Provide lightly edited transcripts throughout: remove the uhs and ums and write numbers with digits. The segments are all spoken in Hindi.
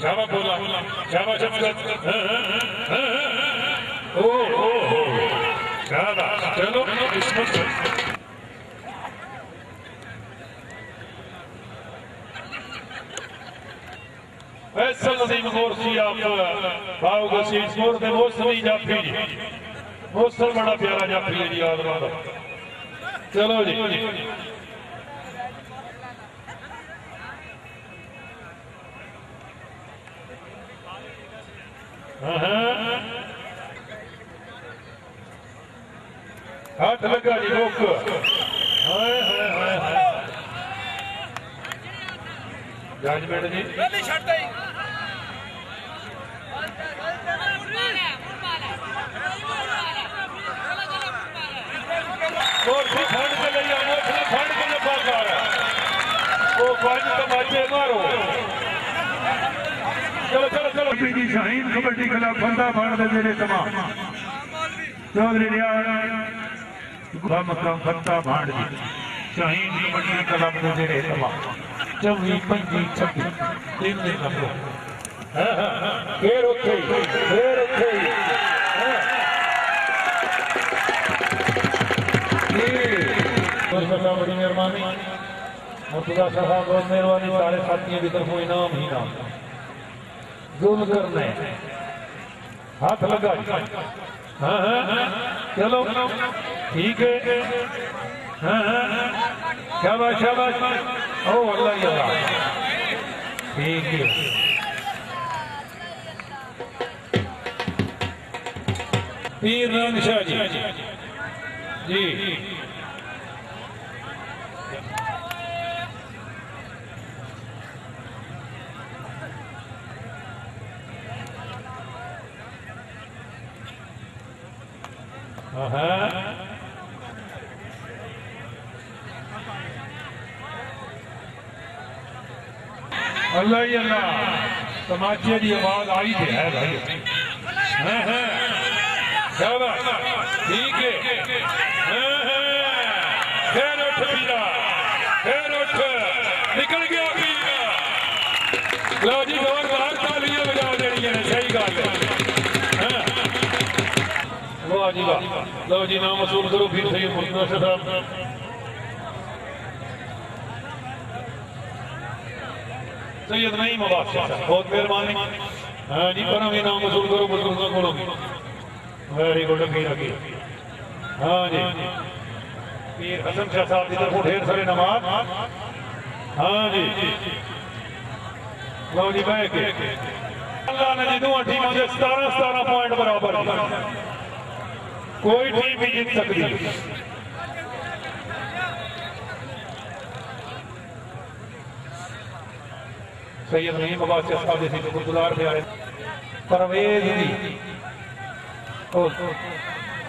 शाबाश बोला, शाबाश ओ शाबाश, चलो किस्मत। फैसल नदीम गोरसी आप भाव गसीस मोर दे मौसमी जाफी जी, मौसम बड़ा प्यारा जाफी है जी आदमा दा। चलो जी हाथ लगा जी रोक, हाय हाय हाय हाय जजमेंट जी मारो। चलो चलो चलो जी शाहीन कबड्डी खिलाफ बंदा फाड़ दे मेरे तमाम चौधरी मकरम फत्ता भाड़ दी शाहीन कबड्डी खिलाफ दे मेरे तमाम 24 25 26 तीन दिन नंबर फिर उठे बड़ी मेहरबानी मुर्तजा साहब, बहुत मेहरबानी। सारे साथियों की तरफ इनाम ही नाम जुल्म करना है, हाथ लगा। हाँ हाँ चलो ठीक है, हाँ हाँ शाबाश शाबाश, ओ अल्लाह ही अल्लाह, ठीक है। पीर नाम शाह जी जी अल्लाह ही अल्लाह, तमाचे की आवाज आई थे है भाई। ठीक है, खैर उठ पीरा, खैर उठ, निकल गया पीरा। लो जी जोरदार तालियां बजा देनी है, सही गल है। वाह जी वाह, लो जी नाम वसूल करो फिर सही मुर्तजा साहब। सैयद नहीं मुबाशर बहुत मेहरबानी, हाँ जी पर हमें नाम वसूल करो बुजुर्गों को लोगी। वेरी गुड फिर आगे, हाँ जी पीर हसन शाह साहब की तरफ ढेर सारे नमाज, हाँ जी लो जी बह के अल्लाह ने जी दोनों टीमों के 17 पॉइंट बराबर, कोई टीम भी जीत सकती। सैयद नहीं मुबाशर साहब जैसी तो गुलजार प्यारे परवेज दी,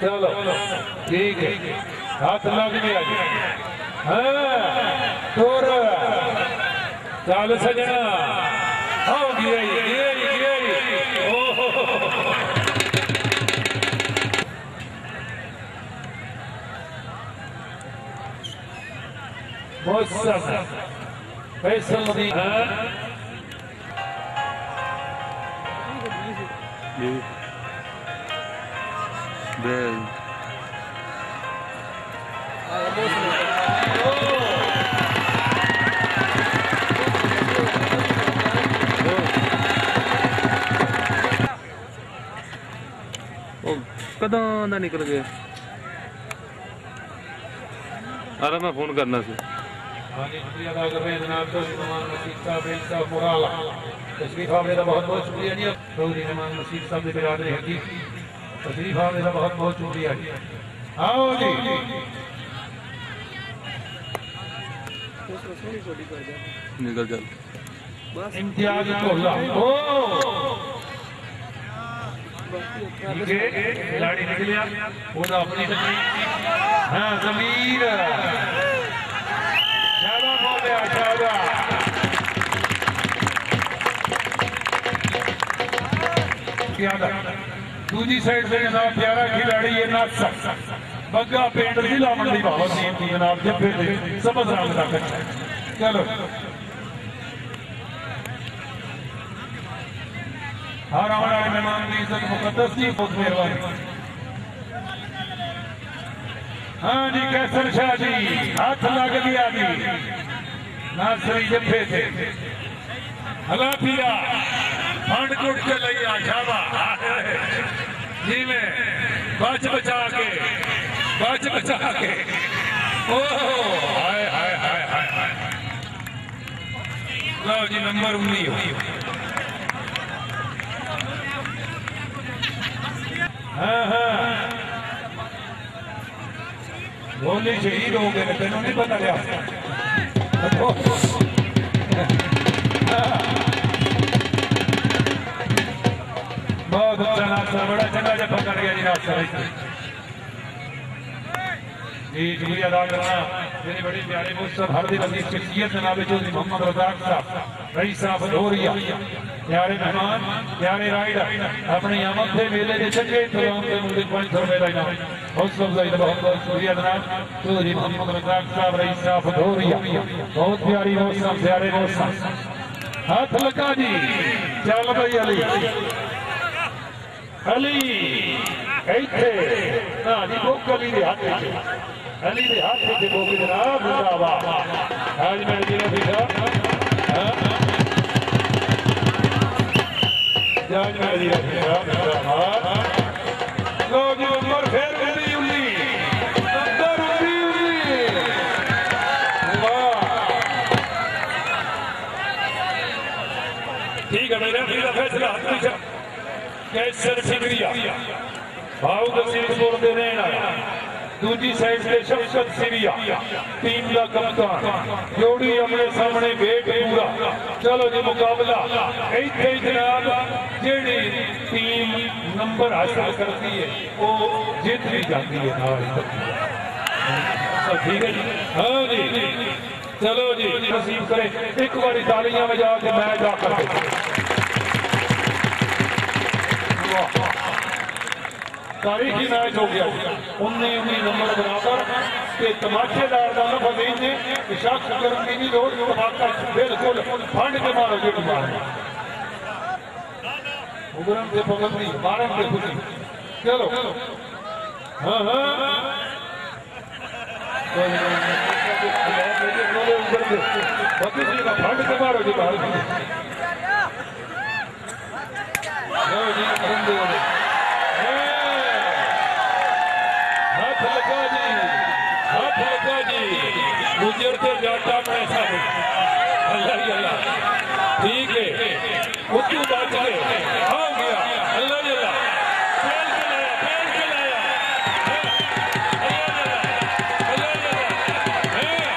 चलो ठीक है, हाथ लग गया जी। हाँ तोर चल सजना, हो गया फैसल नदी कदा ना निकल गया। अरे मैं फोन करना से शुक्रिया अदा कर रहे हैं जनाब साहब मुराला तशरीफ आवने का बहुत बहुत शुक्रिया जी। चौधरी रहमान नसीब साहब के बिरादर हकीम तशरीफ आवने का बहुत बहुत शुक्रिया जी। आओ जी निकल जा इम्तियाज तोला, खिलाड़ी निकलिया अपनी हाँ जमीर दूसरी साइड से जनाब प्यारा खिलाड़ी ये नासा बग्गा पेंट जिला मंडी बहुत टीम थी जनाब जब समझ रहा था। चलो हर आने वाले मेहमान की इज्जत मुकद्दस की बहुत मेहरबानी। हाँ जी कैसर शाह जी हाथ लग गया जी नासरी जफे थे हला पिया फंड कुट के लिए आशावा जी में बच बचा के ओह हाय हाय हाय हाय हाय लो जी नंबर 19 हाँ हाँ बोली शहीद हो गए तेन नहीं पता लिया बहुत अच्छा नाश्ता बड़ा चंगा जब पकड़ गया जी नाश्ता जी शुक्रिया अदा करना मेरे बड़े प्यारे दोस्त हर दिन अपनी शख्सियत जनाब चौधरी मोहम्मद रज़ाक साहब रईस साहब भदौरिया प्यारे मेहमान प्यारे राइडर अपनी आमद के मेले के चंगे इंतजाम के मुल्क 500 रुपए का इनाम हौसला अफजाई का बहुत बहुत शुक्रिया जनाब चौधरी मोहम्मद रज़ाक साहब रईस साहब भदौरिया बहुत प्यारी दोस्त प्यारे दोस्त हाथ लगा जी चल भाई अली अली इथे ना जी वो अली के हाथ अली के हाथ से बोल जनाब जिंदाबाद आज मैं जी ने देखा जान में जी ने देखा जिंदाबाद लो जी उमर फिर उन्नी अंदर उन्नी वाह ठीक है मेरा फैसला कैसर सिंगरिया भाव तसीम बोलते रहना दूजी साइड से शफकत सिरिया टीम का कप्तान जोड़ी अपने सामने वेट पूरा चलो जी मुकाबला इतने जनाब जेड़ी टीम नंबर हासिल करती है वो जीत भी जाती है ठीक है जी हाँ जी चलो जी नसीब करे एक बार तालियां बजा के मैच आकर तारीखी मैच हो गया 19 नंबर बराबर के तमाशेदार का लफज ने शख्स करने की लोड़ धमाका बिल्कुल फंड के मारो जो मारो उबरम से भगत नहीं बारम से खुशी चलो हाँ हाँ फंड के मारो जो मारो गुजरते जाता पैसा अल्लाह ही अल्लाह ठीक है उतू बच गए आ गया अल्लाह ही अल्लाह फेल के लाया अल्लाह ही अल्लाह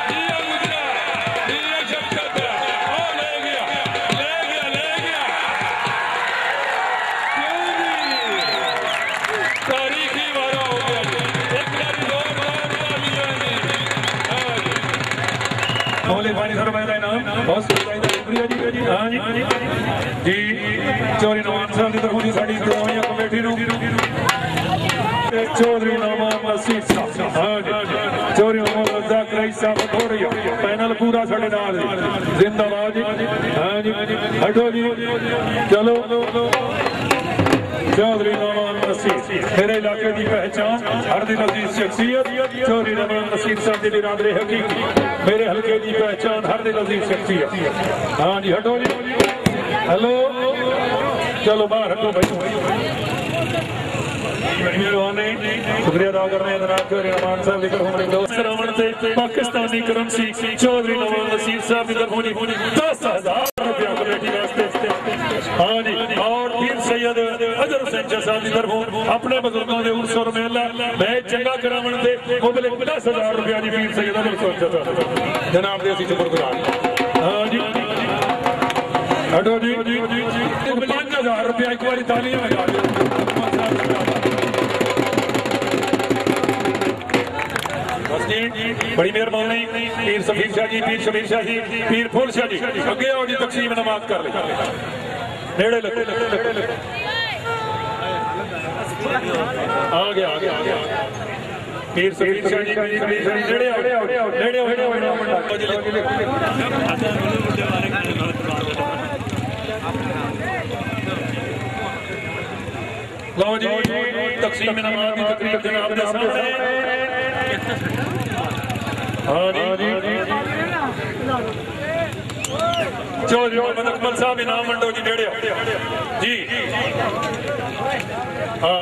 दिया गुजरा दिया शब्द ओ ले गया क्यों नहीं तारीखी वाला हो गया एक बार दो बार लिया नहीं मोहल्ले पानी सर मैं नाम बहुत शुक्रिया जी हाँ जी जी चौधरी नवान साहब की तरफों साड़ी करवाई कमेटी चौधरी नवान मसीह साहब हाँ जी चौधरी मोहम्मद रज़ाक रईस साहब भदौरिया पैनल पूरा साढ़े नाल जिंदाबाद जी हाँ जी हटो जी चलो चौधरी नवान मसीह मेरे इलाके की पहचान हर दिन अजीज शख्सियत चौधरी नवान मसीह साहब की बिरादरी हकीकी मेरे हल्के की पहचान हर दिन अजीज शख्सियत हाँ जी हटो जी हेलो चलो बाहर हटो भाई मेहरबानी शुक्रिया अदा कर रहे हैं जनाब चौधरी नवान साहब की तरफ श्रवण से पाकिस्तानी करंसी चौधरी नवान मसीह साहब की तरफ 10,000 रुपया कमेटी वास्ते हाँ जी और पीर सैयद अजहर हुसैन साहब की तरफ अपने बुजुर्गों के उर्स और मेला मैं चंगा करावन से मुबलिक 10,000 रुपया जी पीर सैयद अजहर हुसैन साहब जनाब दे असीं शुक्रगुजार हाँ जी हटो जी 5,000 रुपया एक बार तालियां बजा दो बड़ी मेहरबानी पीर सफीर शाह जी पीर शबीर शाह जी पीर फूल शाह जी अगे आओ जी तकसीम नमाज कर ले नेड़े लगे आ गया पीर सफीर शाह जी नेड़े आओ लो जी तकसीम इनामात की तकरीब जनाब दे सामने हाँ जी चौधरी मोहम्मद अकमल साहब इनाम मंडो जी डेढ़े जी हाँ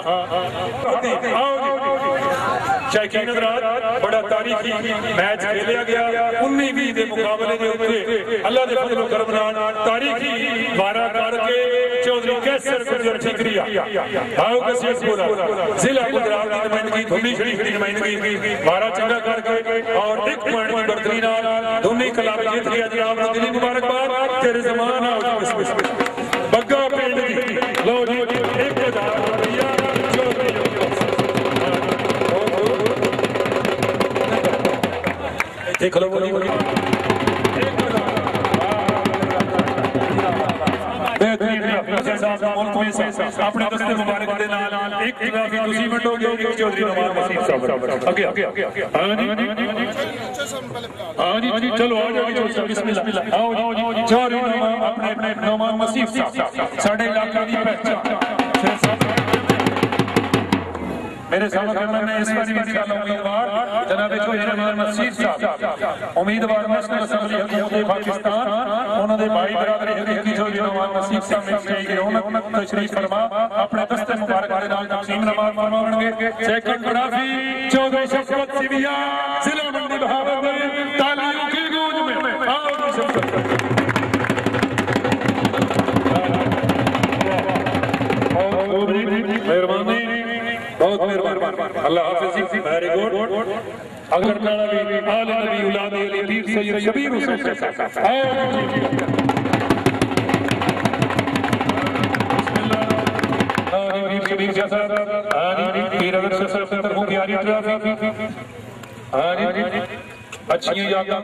शैकीन हज़रात बड़ा तारीखी मैच खेलिया गया 19-20 के मुकाबले के उत्ते अल्लाह दे फजल करम नाल तारीखी वारा करके चौधरी कैसर गुजर ठिकरिया आओ कसीस बोला जिला गुजरात की नुमाइंदगी धुनी शरीफ की नुमाइंदगी वारा चंगा करके और एक पॉइंट की बढ़तरी नाल धुनी क्लब जीत गया जनाब नु दिली मुबारकबाद तेरे ज़मान आओ बग्गा पिंड दी लो जी 1000 रुपया चौधरी देख लो बोली अपने दस्ते मुबारक के नाल एक इजाफी तुसी मंडोगे एक चौधरी नवाज वसीम साहब आगे हां जी चलो आ जाओ चौधरी बिस्मिल्लाह आओ जी चौधरी अपने अपने नवाज वसीम साहब साडे इलाके दी पहचान मेरे सामने मैंने इस बार इंशाअल्लाह उम्मीदवार जनाब चौधरी नवाज वसीम साहब उम्मीदवार नेशनल असेंबली हुकूमत पाकिस्तान उन्होंने भाई बरादरी हकीकी चौधरी नवाज वसीम साहब में की रौनक तशरीफ फरमा अपने दस्ते मुबारक के नाल तकसीम नमाज फरमाएंगे सेकंड ट्रॉफी चौधरी शफकत सिविया जिला मंडी बहावलपुर तालियों की गूंज में आओ शफकत मेहरबानी बहुत मेहरबान अल्लाह हाफिज़ जी वेरी गुड अगर नाला भी आले नबी औलाद अली पीर सैयद शबीर हुसैन साहब बिस्मिल्लाह पीर शबीर साहब हां पीर अगर साहब तरफ प्यारी ट्रॉफी हां अच्छी यादां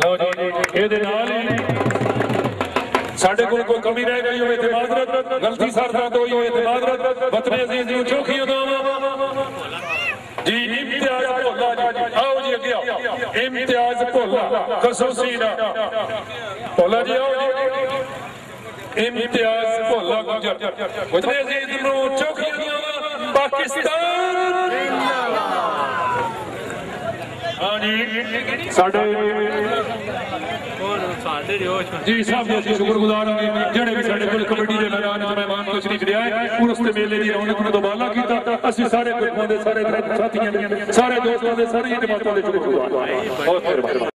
लो जी ਇਹਦੇ ਨਾਲ साडे कोल कोई कमी रह गई होवे ते माजरत गलती सरदा तो होई होवे ते माजरत वतने अजीज दी चौखी अदावां जी इम्तियाज भोला जी आओ जी अगे आओ इम्तियाज भोला कसौसीना भोला जी आओ जी इम्तियाज भोला गुजर वतने अजीज नु चौखी अदावां पाकिस्तान हां जी साडे जी साहब जी शुक्रगुजार हैं जेड़े भी साडे कोल कबड्डी दे मैदान च मेहमान तशरीफ ले आए उस मेले दी रौनक नूं दोबारा कीता असि सारे गुरबां दे सारे साथियां दे सारे दोस्तां दे सारी जमातां दे शुक्रगुजार बहुत मेहरबानी।